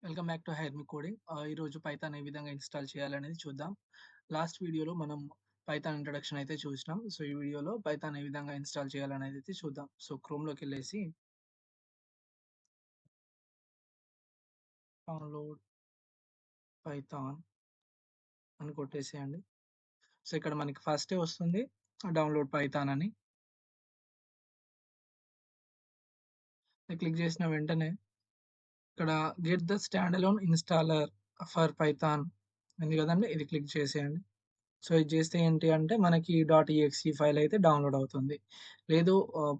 Welcome back to hire me coding. ఈరోజు Python ఏ విధంగా ఇన్స్టాల్ చేయాలనేది చూద్దాం. లాస్ట్ వీడియోలో మనం పైథాన్ ఇంట్రడక్షన్ అయితే చూసినాం. సో ఈ వీడియోలో పైథాన్ ఏ విధంగా ఇన్స్టాల్ చేయాలనేది అయితే చూద్దాం. సో క్రోమ్లోకి వెళ్ళేసి డౌన్లోడ్ పైథాన్ అని కొట్టేసేయండి. సో ఇక్కడ మనకి ఫస్టే వస్తుంది డౌన్లోడ్ పైథాన్ అని. క్లిక్ చేసిన వెంటనే ఇక్కడ get the stand alone installer for Python ఉంది కదండి, ఇది క్లిక్ చేసేయండి. సో ఇది చేస్తే ఏంటి అంటే మనకి .exe ఫైల్ అయితే డౌన్లోడ్ అవుతుంది. లేదు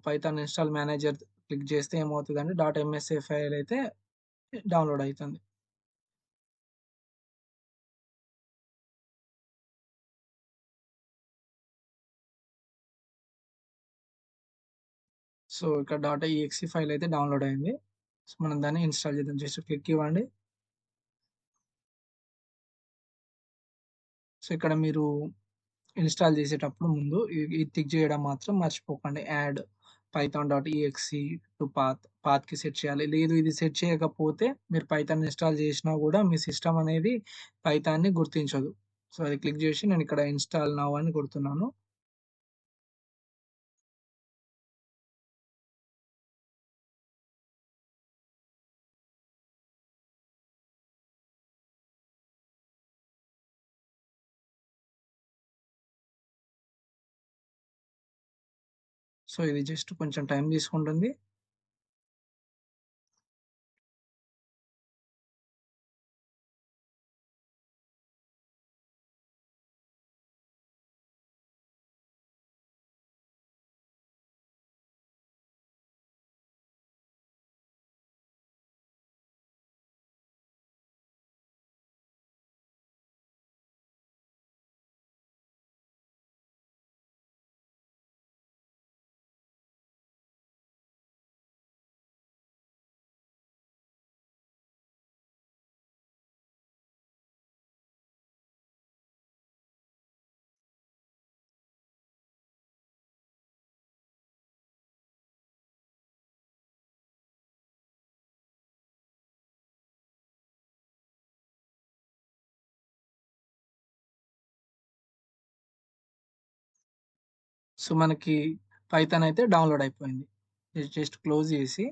పైథాన్ ఇన్‌స్టాల్ మేనేజర్ క్లిక్ చేస్తే ఏమవుతదంటే .msa ఫైల్ అయితే డౌన్లోడ్ అయితుంది. సో ఇక్కడ .exe ఫైల్ అయితే డౌన్లోడ్ అయింది. సో మనం దాన్ని ఇన్‌స్టాల్ చేద్దాం. జస్ట్ క్లిక్ ఇవ్వండి. సో ఇక్కడ మీరు ఇన్‌స్టాల్ చేసేటప్పుడు ముందు ఇది టిక్ చేయడం మాత్రం మర్చిపోకండి. యాడ్ python.exe టు పాత్‌కి సెట్ చేయాలి. లేదు ఇది సెట్ చేయకపోతే మీరు పైథాన్ ఇన్‌స్టాల్ చేసినా కూడా మీ సిస్టమ్ అనేది పైథాన్‌ని గుర్తించదు. సో అది క్లిక్ చేసి నేను ఇక్కడ ఇన్‌స్టాల్ నౌ అని కొడుతున్నాను. సో ఇది జస్ట్ కొంచెం టైం తీసుకుంటుంది. సో మనకి పైథాన్ అయితే డౌన్లోడ్ అయిపోయింది. జస్ట్ క్లోజ్ చేసి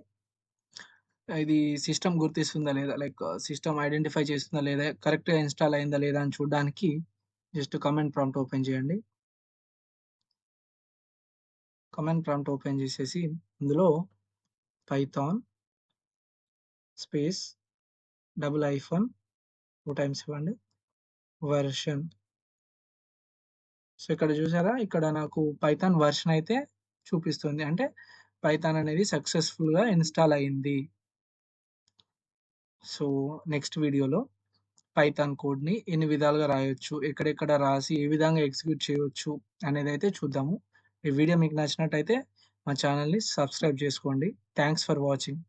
ఇది సిస్టమ్ గుర్తిస్తుందా లేదా, లైక్ సిస్టమ్ ఐడెంటిఫై చేస్తుందా లేదా, కరెక్ట్‌గా ఇన్‌స్టాల్ అయిందా లేదా అని చూడడానికి జస్ట్ కమాండ్ ప్రాంప్ట్ ఓపెన్ చేయండి. కమాండ్ ప్రాంప్ట్ ఓపెన్ చేసేసి ఇందులో Python space double hyphen 2 times ఇవ్వండి వెర్షన్. సో ఇక్కడ చూసారా, ఇక్కడ నాకు పైథాన్ వెర్షన్ అయితే చూపిస్తుంది. అంటే పైథాన్ అనేది సక్సెస్‌ఫుల్‌గా ఇన్‌స్టాల్ అయింది. సో నెక్స్ట్ వీడియోలో పైథాన్ కోడ్‌ని ఎన్ని విధాలుగా రాయొచ్చు, ఎక్కడెక్కడ రాసి ఏ విధంగా ఎగ్జిక్యూట్ చేయొచ్చు అనేదైతే చూద్దాము. ఈ వీడియో మీకు నచ్చినట్టయితే మా ఛానల్‌ని సబ్స్క్రైబ్ చేసుకోండి. Thanks for watching.